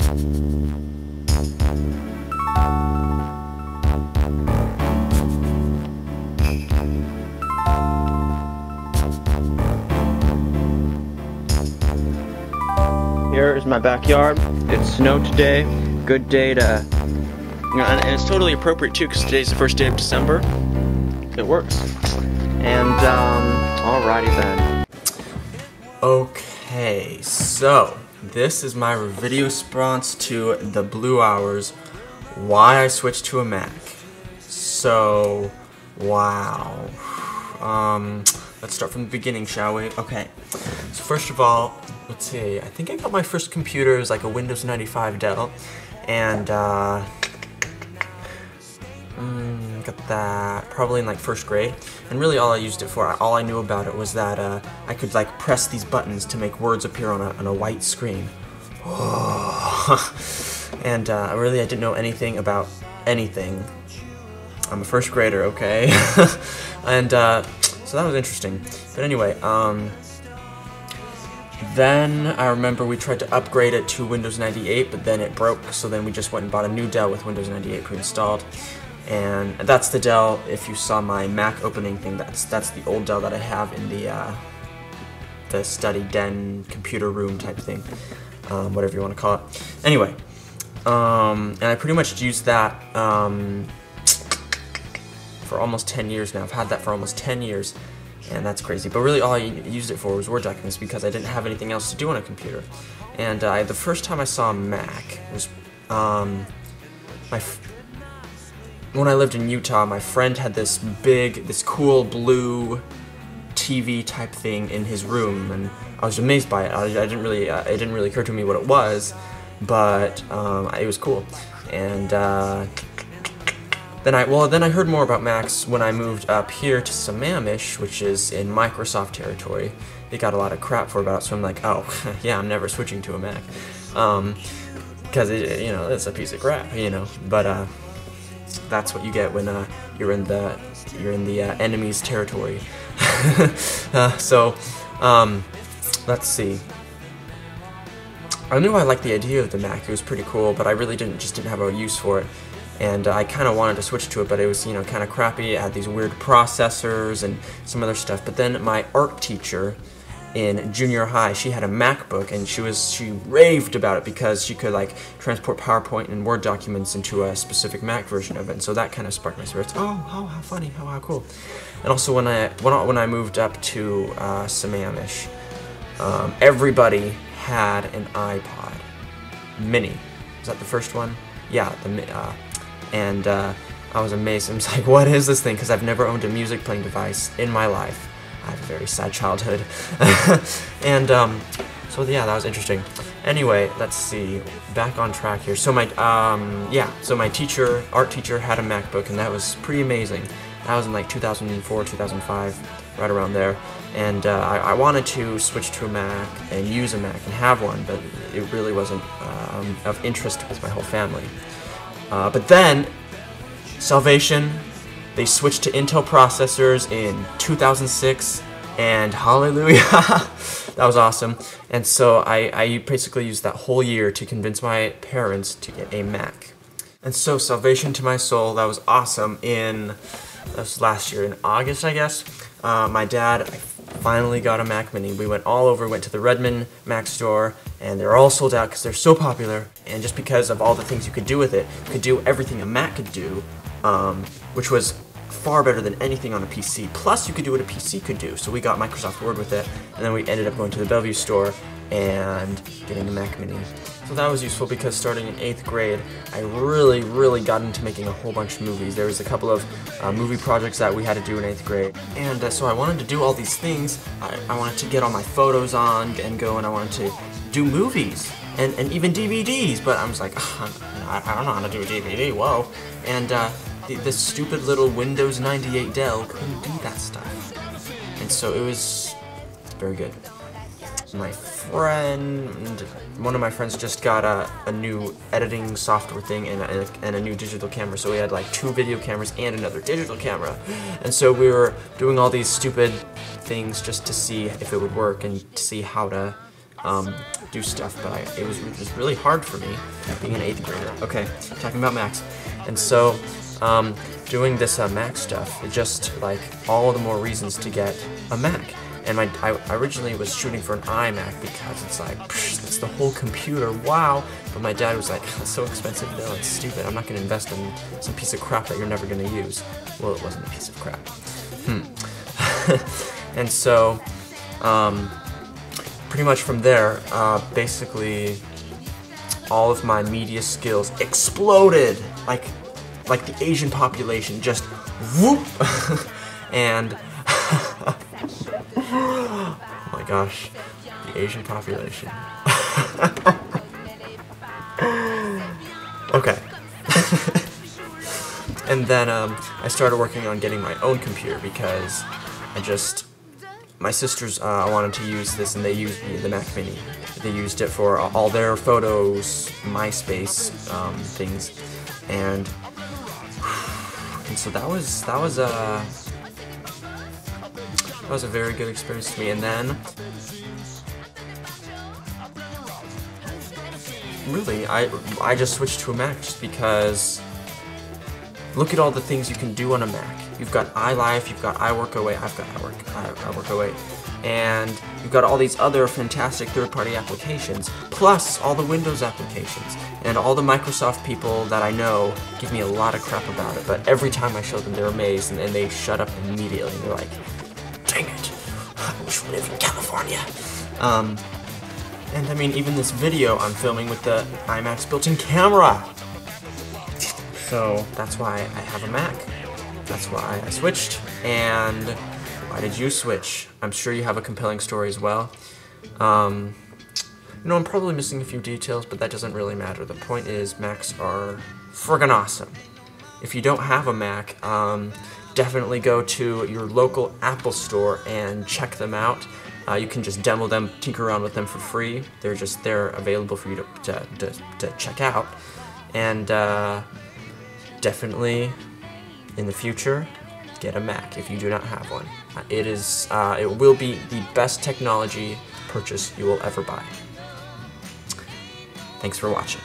Here is my backyard. It snowed today. Good day to, and it's totally appropriate too because today's the first day of December. It works. And alrighty then. Okay, so this is my video response to the Blue Hours, why I switched to a Mac. So, wow. Let's start from the beginning, shall we? Okay, so first of all, let's see, I think I got my first computer as like a Windows 95 Dell, and got that probably in like first grade, and really all I used it for, all I knew about it was that I could like press these buttons to make words appear on a white screen. And really I didn't know anything about anything. I'm a first grader, okay? And so that was interesting. But anyway, then I remember we tried to upgrade it to Windows 98, but then it broke, so then we just went and bought a new Dell with Windows 98 pre-installed. And that's the Dell, if you saw my Mac opening thing, that's the old Dell that I have in the study den computer room type thing, whatever you want to call it. Anyway, and I pretty much used that for almost 10 years now. I've had that for almost 10 years, and that's crazy. But really all I used it for was Word documents because I didn't have anything else to do on a computer. And the first time I saw a Mac was when I lived in Utah. My friend had this cool blue TV type thing in his room, and I was amazed by it. It didn't really occur to me what it was, but it was cool. And then I heard more about Macs when I moved up here to Sammamish, which is in Microsoft territory. They got a lot of crap for about it, so I'm like, oh, yeah, I'm never switching to a Mac, because you know, it's a piece of crap, you know. But that's what you get when you're in the enemy's territory. So let's see. I knew I liked the idea of the Mac. It was pretty cool, but I really didn't have a use for it. And I kind of wanted to switch to it, but it was, you know, kind of crappy. It had these weird processors and some other stuff. But then my art teacher in junior high, she had a MacBook, and she raved about it because she could like transport PowerPoint and Word documents into a specific Mac version of it. And so that kind of sparked my spirits. Oh, how funny, how cool. And also when I moved up to Sammamish, everybody had an iPod Mini. Was that the first one? Yeah, and I was amazed. I was like, what is this thing? Because I've never owned a music playing device in my life. I have a very sad childhood. And so yeah, that was interesting. Anyway, let's see, back on track here. So my so my art teacher had a MacBook, and that was pretty amazing. That was in like 2004, 2005, right around there. And I wanted to switch to a Mac and use a Mac and have one, but it really wasn't of interest with my whole family. But then, salvation, they switched to Intel processors in 2006, and hallelujah, that was awesome. And so I basically used that whole year to convince my parents to get a Mac. And so, salvation to my soul, that was awesome. That was last year in August, I guess. My dad finally got a Mac Mini. We went all over, went to the Redmond Mac store, and they're all sold out because they're so popular, and just because of all the things you could do with it. You could do everything a Mac could do, which was far better than anything on a PC. Plus, you could do what a PC could do. So we got Microsoft Word with it, and then we ended up going to the Bellevue store and getting a Mac Mini. So that was useful because starting in 8th grade, I really got into making a whole bunch of movies. There was a couple of movie projects that we had to do in 8th grade. And so I wanted to do all these things. I wanted to get all my photos on and go, and I wanted to do movies and even DVDs. But I was like, I don't know how to do a DVD, whoa. And this stupid little Windows 98 Dell couldn't do that stuff. And so it was very good. One of my friends just got a new editing software thing and a new digital camera, so we had like 2 video cameras and another digital camera. And so we were doing all these stupid things just to see if it would work and to see how to do stuff, but it was just really hard for me being an 8th grader. Okay, talking about Macs. And so, doing this Mac stuff, it just like all the more reasons to get a Mac. And I originally was shooting for an iMac because it's like, it's the whole computer, wow. But my dad was like, that's so expensive, no, it's stupid. I'm not going to invest in some piece of crap that you're never going to use. Well, it wasn't a piece of crap. And so, pretty much from there, basically, all of my media skills exploded, like the Asian population, just whoop, and oh my gosh, the Asian population. Okay. And then I started working on getting my own computer because my sisters wanted to use this, and they used the Mac Mini. They used it for all their photos, MySpace things, and so that was a very good experience to me. And then really I just switched to a Mac just because look at all the things you can do on a Mac. You've got iLife, you've got iWorkAway, I've got iWorkAway, and you've got all these other fantastic third-party applications, plus all the Windows applications. And all the Microsoft people that I know give me a lot of crap about it, but every time I show them, they're amazed, and they shut up immediately. They're like, dang it, I wish we lived in California. And I mean, even this video I'm filming with the iMac's built-in camera. So that's why I have a Mac. That's why I switched. And why did you switch? I'm sure you have a compelling story as well. You know, I'm probably missing a few details, but that doesn't really matter. The point is, Macs are friggin' awesome. If you don't have a Mac, definitely go to your local Apple store and check them out. You can just demo them, tinker around with them for free. They're available for you to check out. And definitely, in the future, get a Mac if you do not have one. It will be the best technology purchase you will ever buy. Thanks for watching.